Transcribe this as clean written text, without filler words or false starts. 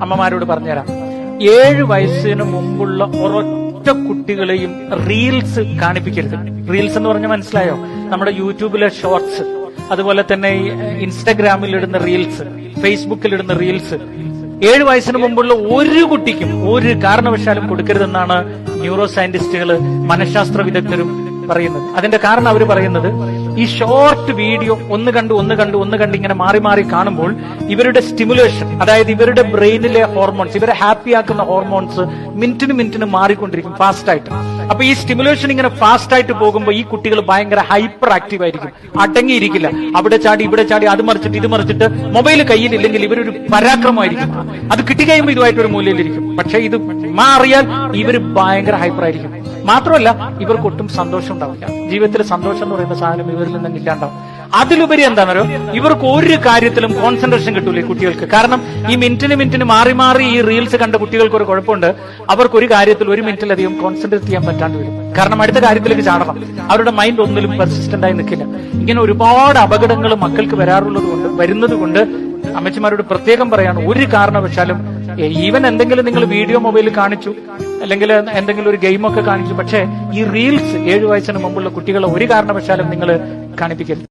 അമ്മമാരോട് പറഞ്ഞുതരാം. 7 വയസ്സിന് മുമ്പുള്ള ഒരൊറ്റ കുട്ടികളെയും റീൽസ് കാണിപ്പിക്കരുത്. റീൽസ് എന്ന് പറഞ്ഞാൽ മനസ്സിലായോ? നമ്മുടെ യൂട്യൂബിലെ ഷോർട്സ്, അതുപോലെ തന്നെ ഇൻസ്റ്റഗ്രാമിൽ ഇടുന്ന റീൽസ്, ഫേസ്ബുക്കിൽ ഇടുന്ന റീൽസ് 7 വയസ്സിന് മുമ്പുള്ള ഒരു കുട്ടിക്കും ഒരു കാരണവശാലും കൊടുക്കരുതെന്നാണ് ന്യൂറോ സയന്റിസ്റ്റുകൾ, മനഃശാസ്ത്ര വിദഗ്ധരും പറയുന്നത്. അതിന്റെ കാരണം അവർ പറയുന്നത്, ഈ ഷോർട്ട് വീഡിയോ ഒന്ന് കണ്ട് ഇങ്ങനെ മാറി മാറി കാണുമ്പോൾ ഇവരുടെ സ്റ്റിമുലേഷൻ, അതായത് ഇവരുടെ ബ്രെയിനിലെ ഹോർമോൺസ്, ഇവരെ ഹാപ്പി ആക്കുന്ന ഹോർമോൺസ് മിനിറ്റിന് മാറിക്കൊണ്ടിരിക്കും ഫാസ്റ്റ്. അപ്പൊ ഈ സ്റ്റിമുലേഷൻ ഇങ്ങനെ ഫാസ്റ്റ് ആയിട്ട് പോകുമ്പോൾ ഈ കുട്ടികൾ ഭയങ്കര ഹൈപ്പർ ആക്റ്റീവ് ആയിരിക്കും, അടങ്ങിയിരിക്കില്ല. അവിടെ ചാടി ഇവിടെ ചാടി, അത് മറിച്ചിട്ട് ഇത് മറിച്ചിട്ട്. മൊബൈൽ കയ്യിലില്ലെങ്കിൽ ഇവരൊരു പരാക്രമമായിരിക്കും. അത് കിട്ടിക്കഴിയുമ്പോൾ ഇതുമായിട്ടൊരു മൂലയിലിരിക്കും. പക്ഷെ ഇത് മാറിയാൽ ഇവര് ഭയങ്കര ഹൈപ്പർ ആയിരിക്കും. മാത്രമല്ല ഇവർക്ക് ഒട്ടും സന്തോഷം ഉണ്ടാവില്ല. ജീവിതത്തിൽ സന്തോഷം എന്ന് പറയുന്ന സാധനം ഇവരിൽ നിന്ന് ഇല്ലാണ്ടാവും. അതിലുപരി എന്താണെന്നോ, ഇവർക്ക് ഒരു കാര്യത്തിലും കോൺസെൻട്രേഷൻ കിട്ടൂല ഈ കുട്ടികൾക്ക്. കാരണം ഈ മിനിറ്റിന് മാറി മാറി ഈ റീൽസ് കണ്ട കുട്ടികൾക്ക് ഒരു കുഴപ്പമുണ്ട്, അവർക്ക് ഒരു കാര്യത്തിൽ 1 മിനിറ്റിലധികം കോൺസെൻട്രേറ്റ് ചെയ്യാൻ പറ്റാണ്ട് വരും. കാരണം അടുത്ത കാര്യത്തിലേക്ക് ചാടണം. അവരുടെ മൈൻഡ് ഒന്നിലും പെർസിസ്റ്റന്റ് ആയി നിൽക്കില്ല. ഇങ്ങനെ ഒരുപാട് അപകടങ്ങൾ മക്കൾക്ക് വരുന്നത് കൊണ്ട് അമ്മച്ചിമാരോട് പ്രത്യേകം പറയാണ്, ഒരു കാരണവശാലും ഈവൻ എന്തെങ്കിലും നിങ്ങൾ വീഡിയോ മൊബൈലിൽ കാണിച്ചു, അല്ലെങ്കിൽ എന്തെങ്കിലും ഒരു ഗെയിമൊക്കെ കാണിച്ചു, പക്ഷേ ഈ റീൽസ് 7 വയസ്സിന് മുമ്പുള്ള കുട്ടികളെ ഒരു കാരണവശാലും നിങ്ങൾ കാണിപ്പിക്കരുത്.